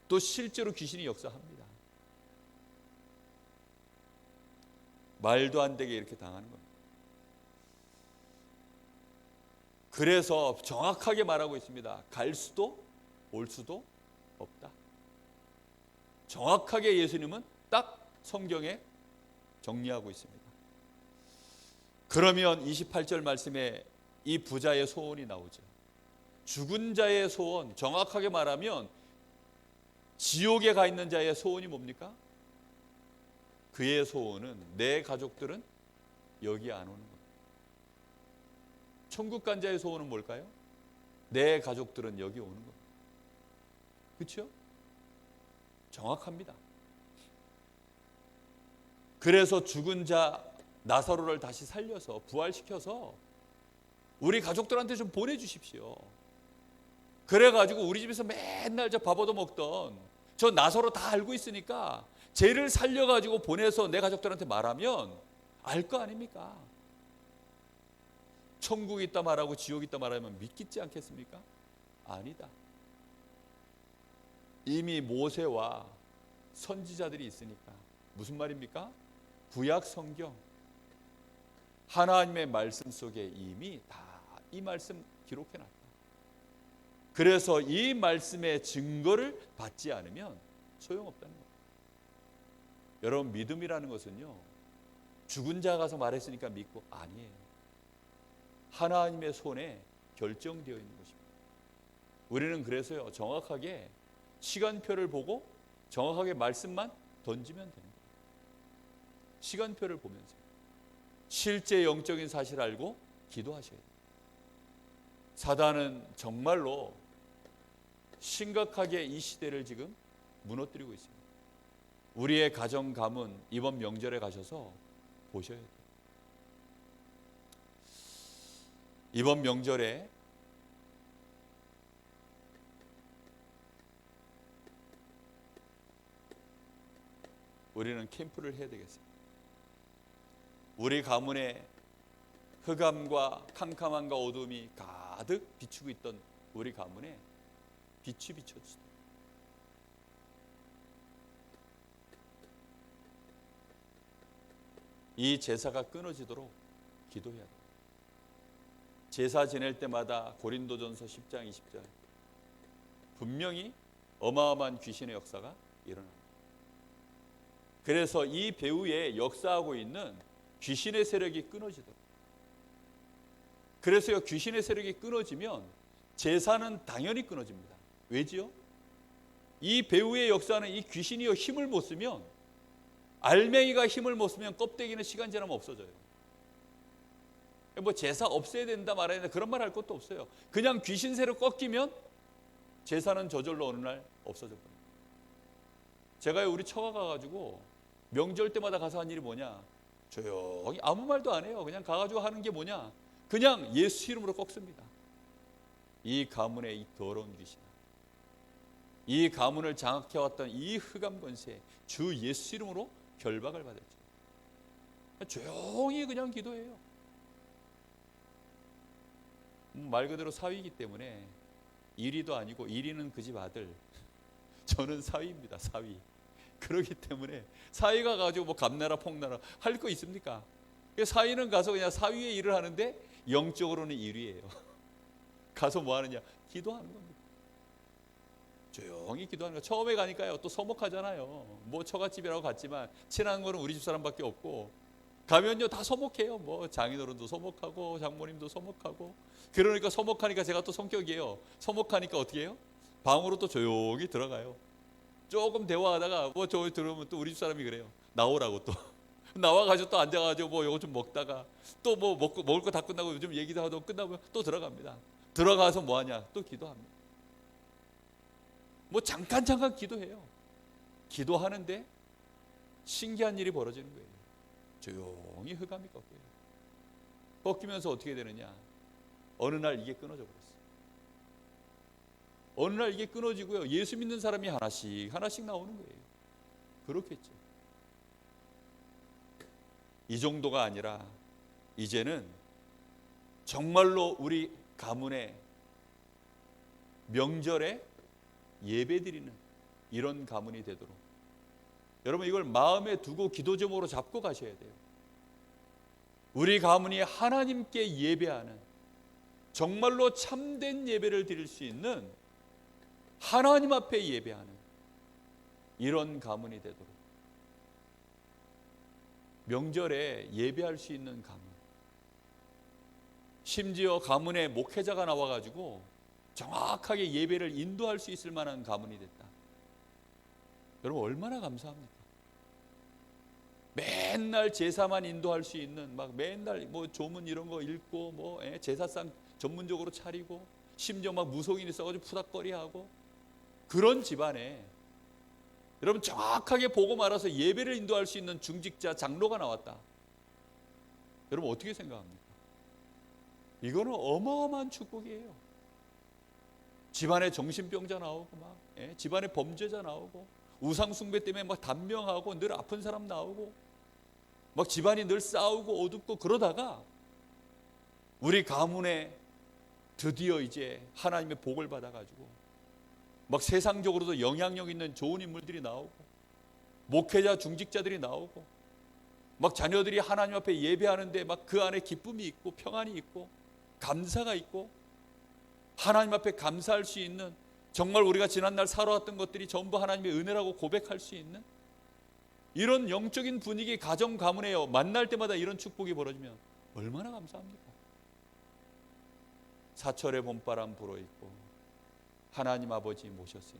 또 실제로 귀신이 역사합니다. 말도 안 되게 이렇게 당하는 겁니다. 그래서 정확하게 말하고 있습니다. 갈 수도 올 수도 없다. 정확하게 예수님은 딱 성경에 정리하고 있습니다. 그러면 28절 말씀에 이 부자의 소원이 나오죠. 죽은 자의 소원, 정확하게 말하면 지옥에 가 있는 자의 소원이 뭡니까? 그의 소원은 내 가족들은 여기 안 오는 겁니다. 천국 간 자의 소원은 뭘까요? 내 가족들은 여기 오는 겁니다. 그렇죠? 정확합니다. 그래서 죽은 자 나사로를 다시 살려서 부활시켜서 우리 가족들한테 좀 보내주십시오. 그래가지고 우리 집에서 맨날 저 밥 얻어 먹던 저 나사로 다 알고 있으니까 쟤를 살려가지고 보내서 내 가족들한테 말하면 알 거 아닙니까? 천국이 있다 말하고 지옥이 있다 말하면 믿겠지 않겠습니까? 아니다. 이미 모세와 선지자들이 있으니까. 무슨 말입니까? 구약 성경 하나님의 말씀 속에 이미 다 이 말씀 기록해놨다. 그래서 이 말씀의 증거를 받지 않으면 소용없다는 겁니다. 여러분, 믿음이라는 것은요, 죽은 자 가서 말했으니까 믿고, 아니에요. 하나님의 손에 결정되어 있는 것입니다. 우리는 그래서요, 정확하게 시간표를 보고 정확하게 말씀만 던지면 됩니다. 시간표를 보면서 실제 영적인 사실을 알고 기도하셔야 돼요. 사단은 정말로 심각하게 이 시대를 지금 무너뜨리고 있습니다. 우리의 가정 가문 이번 명절에 가셔서 보셔야 돼요. 이번 명절에 우리는 캠프를 해야 되겠습니다. 우리 가문에 흑암과 캄캄함과 어둠이 가득 비추고 있던 우리 가문에 빛이 비춰주세요. 이 제사가 끊어지도록 기도해야 돼요. 제사 지낼 때마다 고린도전서 10장 20절 분명히 어마어마한 귀신의 역사가 일어납니다. 그래서 이 배후에 역사하고 있는 귀신의 세력이 끊어지도록. 그래서요, 귀신의 세력이 끊어지면 제사는 당연히 끊어집니다. 왜지요? 이 배후의 역사는 이 귀신이요 힘을 못 쓰면, 알맹이가 힘을 못 쓰면 껍데기는 시간 지나면 없어져요. 뭐 제사 없애야 된다 말아야 된다 그런 말 할 것도 없어요. 그냥 귀신 세력 꺾이면 제사는 저절로 어느 날 없어져 버려요. 제가 우리 처가 가가지고 명절 때마다 가서 한 일이 뭐냐, 조용히 아무 말도 안 해요. 그냥 가가지고 하는 게 뭐냐, 그냥 예수 이름으로 꺾습니다. 이 가문의 이 더러운 귀신, 이 가문을 장악해왔던 이 흑암 권세, 주 예수 이름으로 결박을 받았죠. 조용히 그냥 기도해요. 말 그대로 사위이기 때문에 일이도 아니고, 일이는 그 집 아들, 저는 사위입니다. 사위. 그렇기 때문에 사위가 가지고 뭐 감나라 폭나라 할 거 있습니까? 사위는 가서 그냥 사위의 일을 하는데 영적으로는 일위예요. 가서 뭐 하느냐, 기도하는 겁니다. 조용히 기도하는 거. 처음에 가니까요 또 서먹하잖아요. 뭐 처갓집이라고 갔지만 친한 거는 우리 집 사람밖에 없고, 가면요 다 서먹해요. 뭐 장인어른도 서먹하고 장모님도 서먹하고. 그러니까 서먹하니까 제가 또 성격이에요. 서먹하니까 어떻게 해요? 방으로 또 조용히 들어가요. 조금 대화하다가 뭐 저 들으면 또 우리 집 사람이 그래요. 나오라고 또 나와가지고 또 앉아가지고 뭐 이거 좀 먹다가 또 뭐 먹을 거 다 끝나고 요즘 얘기도 하고 끝나면 또 들어갑니다. 들어가서 뭐 하냐, 또 기도합니다. 뭐 잠깐 기도해요. 기도하는데 신기한 일이 벌어지는 거예요. 조용히 흑암이 꺾여요. 꺾이면서 어떻게 되느냐, 어느 날 이게 끊어져 버렸어요. 어느 날 이게 끊어지고요, 예수 믿는 사람이 하나씩 나오는 거예요. 그렇겠죠. 이 정도가 아니라 이제는 정말로 우리 가문에 명절에 예배드리는 이런 가문이 되도록, 여러분 이걸 마음에 두고 기도 제목으로 잡고 가셔야 돼요. 우리 가문이 하나님께 예배하는, 정말로 참된 예배를 드릴 수 있는, 하나님 앞에 예배하는 이런 가문이 되도록, 명절에 예배할 수 있는 가문, 심지어 가문에 목회자가 나와가지고 정확하게 예배를 인도할 수 있을 만한 가문이 됐다. 여러분 얼마나 감사합니까? 맨날 제사만 인도할 수 있는, 막 맨날 뭐 조문 이런 거 읽고 뭐 제사상 전문적으로 차리고 심지어 막 무속인이 써가지고 푸닥거리하고 그런 집안에 여러분 정확하게 보고 말아서 예배를 인도할 수 있는 중직자 장로가 나왔다. 여러분 어떻게 생각합니까? 이거는 어마어마한 축복이에요. 집안에 정신병자 나오고 막 집안에 범죄자 나오고 우상 숭배 때문에 막 단명하고 늘 아픈 사람 나오고 막 집안이 늘 싸우고 어둡고 그러다가 우리 가문에 드디어 이제 하나님의 복을 받아가지고 막 세상적으로도 영향력 있는 좋은 인물들이 나오고 목회자 중직자들이 나오고 막 자녀들이 하나님 앞에 예배하는데 막 그 안에 기쁨이 있고 평안이 있고 감사가 있고 하나님 앞에 감사할 수 있는, 정말 우리가 지난날 살아왔던 것들이 전부 하나님의 은혜라고 고백할 수 있는 이런 영적인 분위기 가정 가문에요. 만날 때마다 이런 축복이 벌어지면 얼마나 감사합니까? 사철의 봄바람 불어있고 하나님 아버지 모셨으니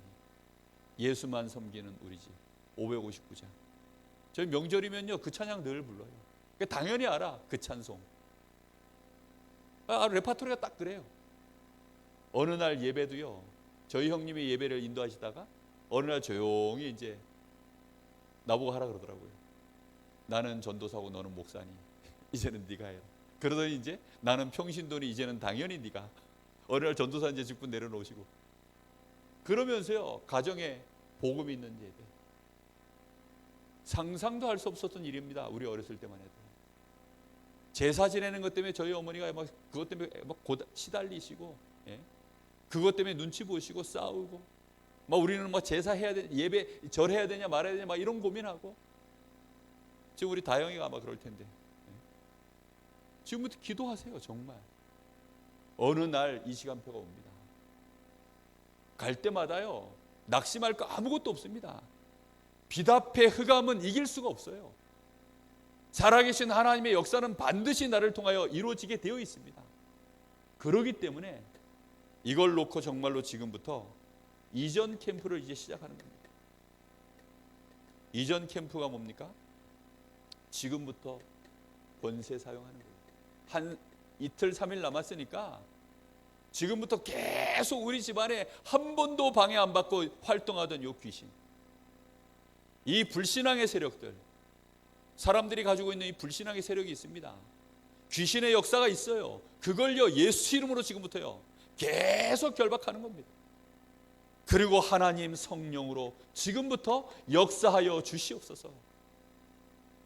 예수만 섬기는 우리 집 559장. 저희 명절이면요 그 찬양 늘 불러요. 당연히 알아 그 찬송. 레파토리가 딱 그래요. 어느 날 예배도요, 저희 형님이 예배를 인도하시다가 어느 날 조용히 이제 나보고 하라 그러더라고요. 나는 전도사고 너는 목사니 이제는 네가 해라. 그러더니 이제 나는 평신도니 이제는 당연히 네가. 어느 날 전도사 이제 직분 내려놓으시고 그러면서요 가정에 복음이 있는 예배. 상상도 할 수 없었던 일입니다. 우리 어렸을 때만 해도. 제사 지내는 것 때문에 저희 어머니가 막 그것 때문에 막 시달리시고, 그것 때문에 눈치 보시고 싸우고, 막 우리는 막 제사 해야 돼, 예배 절해야 되냐 말아야 되냐 막 이런 고민하고. 지금 우리 다영이가 아마 그럴 텐데, 지금부터 기도하세요. 정말 어느 날 이 시간표가 옵니다. 갈 때마다요 낙심할 거 아무것도 없습니다. 비답의 흑암은 이길 수가 없어요. 살아계신 하나님의 역사는 반드시 나를 통하여 이루어지게 되어 있습니다. 그러기 때문에 이걸 놓고 정말로 지금부터 이전 캠프를 이제 시작하는 겁니다. 이전 캠프가 뭡니까? 지금부터 권세 사용하는 거예요. 한 이틀 3일 남았으니까 지금부터 계속 우리 집안에 한 번도 방해 안 받고 활동하던 요 귀신, 이 불신앙의 세력들, 사람들이 가지고 있는 이 불신앙의 세력이 있습니다. 귀신의 역사가 있어요. 그걸요 예수 이름으로 지금부터요 계속 결박하는 겁니다. 그리고 하나님 성령으로 지금부터 역사하여 주시옵소서.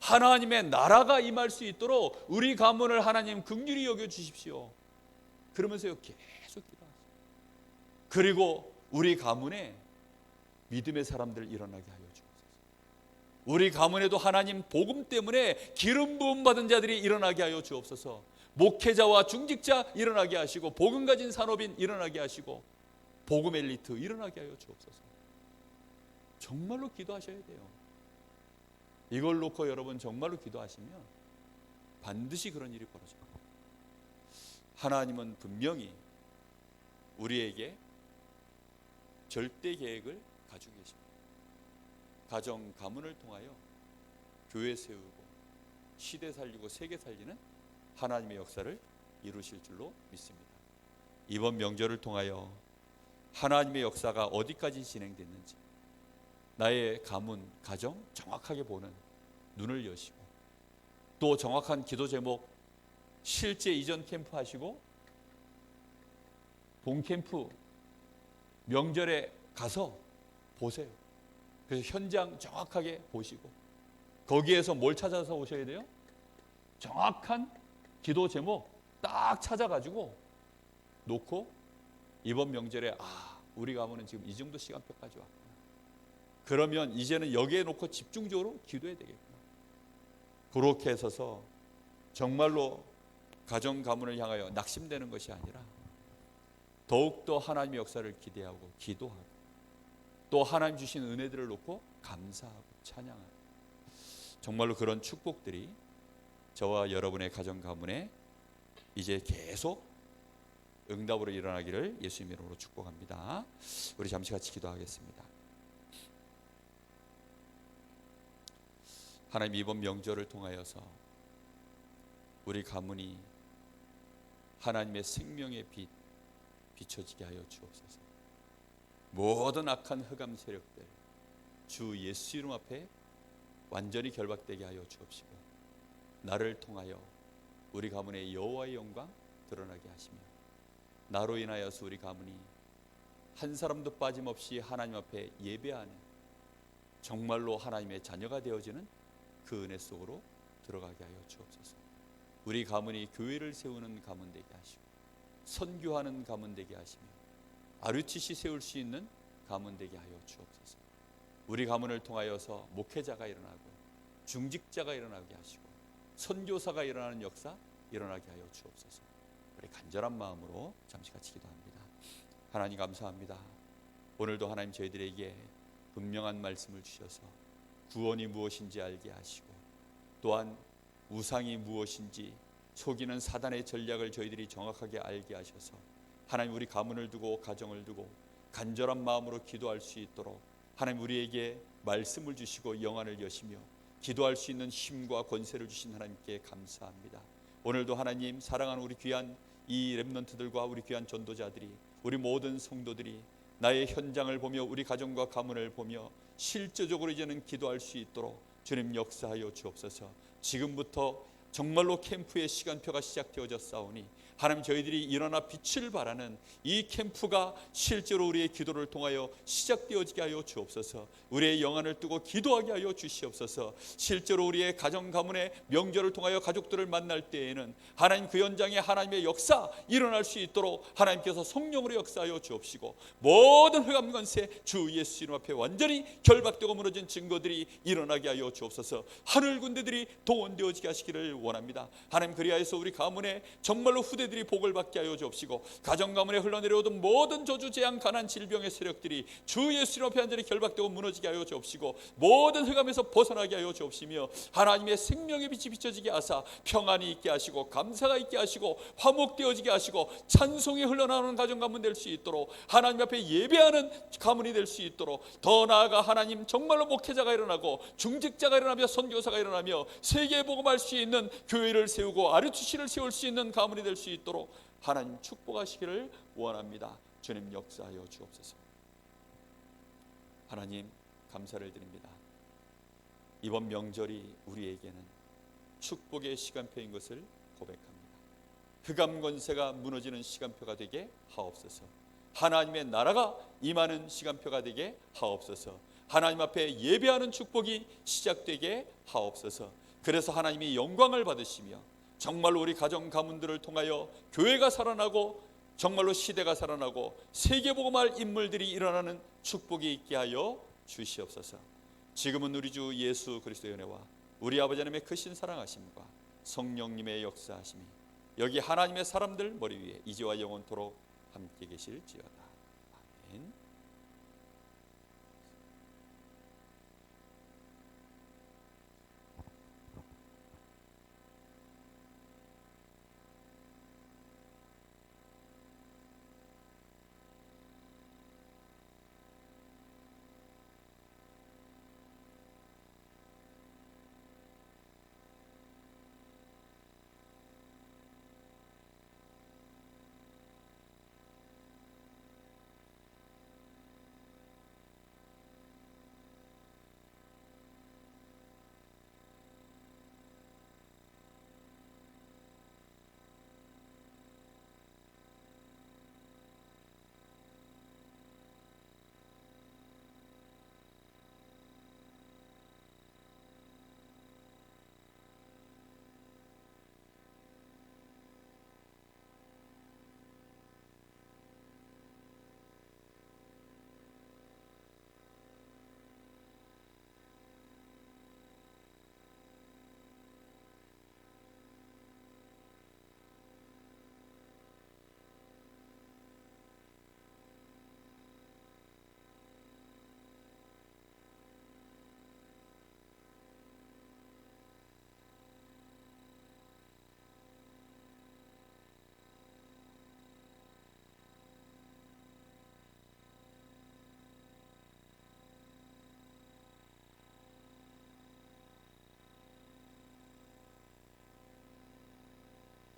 하나님의 나라가 임할 수 있도록 우리 가문을 하나님 긍휼히 여겨 주십시오. 그러면서요 계속 기도하세요. 그리고 우리 가문에 믿음의 사람들 일어나게 하여 주옵소서. 우리 가문에도 하나님 복음 때문에 기름 부음 받은 자들이 일어나게 하여 주옵소서. 목회자와 중직자 일어나게 하시고, 복음 가진 산업인 일어나게 하시고, 복음 엘리트 일어나게 하여 주옵소서. 정말로 기도하셔야 돼요. 이걸 놓고 여러분 정말로 기도하시면 반드시 그런 일이 벌어져요. 하나님은 분명히 우리에게 절대 계획을 가지고 계십니다. 가정 가문을 통하여 교회 세우고 시대 살리고 세계 살리는 하나님의 역사를 이루실 줄로 믿습니다. 이번 명절을 통하여 하나님의 역사가 어디까지 진행됐는지 나의 가문, 가정 정확하게 보는 눈을 여시고, 또 정확한 기도 제목 실제 이전 캠프 하시고 본 캠프 명절에 가서 보세요. 그래서 현장 정확하게 보시고 거기에서 뭘 찾아서 오셔야 돼요? 정확한 기도 제목 딱 찾아가지고 놓고 이번 명절에 우리 가문은 지금 이 정도 시간표까지 왔구나. 그러면 이제는 여기에 놓고 집중적으로 기도해야 되겠구나. 그렇게 해서서 정말로 가정 가문을 향하여 낙심되는 것이 아니라 더욱더 하나님의 역사를 기대하고 기도하고, 또 하나님 주신 은혜들을 놓고 감사하고 찬양하고, 정말로 그런 축복들이 저와 여러분의 가정 가문에 이제 계속 응답으로 일어나기를 예수님 이름으로 축복합니다. 우리 잠시 같이 기도하겠습니다. 하나님 이번 명절을 통하여서 우리 가문이 하나님의 생명의 빛 비춰지게 하여 주옵소서. 모든 악한 흑암 세력들 주 예수 이름 앞에 완전히 결박되게 하여 주옵시고, 나를 통하여 우리 가문의 여호와의 영광 드러나게 하시며, 나로 인하여서 우리 가문이 한 사람도 빠짐없이 하나님 앞에 예배하는 정말로 하나님의 자녀가 되어지는 그 은혜 속으로 들어가게 하여 주옵소서. 우리 가문이 교회를 세우는 가문 되게 하시고, 선교하는 가문 되게 하시며, RUTC 세울 수 있는 가문 되게 하여 주옵소서. 우리 가문을 통하여서 목회자가 일어나고 중직자가 일어나게 하시고 선교사가 일어나는 역사 일어나게 하여 주옵소서. 우리 간절한 마음으로 잠시 같이 기도합니다. 하나님 감사합니다. 오늘도 하나님 저희들에게 분명한 말씀을 주셔서 구원이 무엇인지 알게 하시고, 또한 우상이 무엇인지 속이는 사단의 전략을 저희들이 정확하게 알게 하셔서 하나님 우리 가문을 두고 가정을 두고 간절한 마음으로 기도할 수 있도록 하나님 우리에게 말씀을 주시고 영안을 여시며 기도할 수 있는 힘과 권세를 주신 하나님께 감사합니다. 오늘도 하나님 사랑하는 우리 귀한 이 렘넌트들과 우리 귀한 전도자들이, 우리 모든 성도들이 나의 현장을 보며 우리 가정과 가문을 보며 실제적으로 이제는 기도할 수 있도록 주님 역사하여 주옵소서. 지금부터 정말로 캠프의 시간표가 시작되어졌사오니 하나님 저희들이 일어나 빛을 발하는 이 캠프가 실제로 우리의 기도를 통하여 시작되어지게 하여 주옵소서. 우리의 영안을 뜨고 기도하게 하여 주시옵소서. 실제로 우리의 가정 가문의 명절을 통하여 가족들을 만날 때에는 하나님 그 현장에 하나님의 역사 일어날 수 있도록 하나님께서 성령으로 역사하여 주옵시고, 모든 흑암 권세 주 예수 이름 앞에 완전히 결박되고 무너진 증거들이 일어나게 하여 주옵소서. 하늘 군대들이 동원되어지게 하시기를 원합니다. 하나님 그리하여서 우리 가문에 정말로 후대들이 복을 받게 하여 주옵시고, 가정 가문에 흘러내려오던 모든 저주 재앙 가난 질병의 세력들이 주 예수 이름 앞에 완전히 결박되고 무너지게 하여 주옵시고, 모든 흑암에서 벗어나게 하여 주옵시며 하나님의 생명의 빛이 비춰지게 하사 평안이 있게 하시고 감사가 있게 하시고 화목되어지게 하시고 찬송이 흘러나오는 가정 가문 될 수 있도록 하나님 앞에 예배하는 가문이 될 수 있도록, 더 나아가 하나님 정말로 목회자가 일어나고 중직자가 일어나며 선교사가 일어나며 세계에 복음할 수 있는 교회를 세우고 RUTC를 세울 수 있는 가문이 될 수 있도록 하나님 축복하시기를 원합니다. 주님 역사하여 주옵소서. 하나님 감사를 드립니다. 이번 명절이 우리에게는 축복의 시간표인 것을 고백합니다. 흑암 권세가 무너지는 시간표가 되게 하옵소서. 하나님의 나라가 임하는 시간표가 되게 하옵소서. 하나님 앞에 예배하는 축복이 시작되게 하옵소서. 그래서 하나님이 영광을 받으시며 정말로 우리 가정 가문들을 통하여 교회가 살아나고 정말로 시대가 살아나고 세계복음할 인물들이 일어나는 축복이 있게 하여 주시옵소서. 지금은 우리 주 예수 그리스도의 은혜와 우리 아버지 하나님의 크신 사랑하심과 성령님의 역사하심이 여기 하나님의 사람들 머리 위에 이제와 영원토록 함께 계실지어다. 아멘.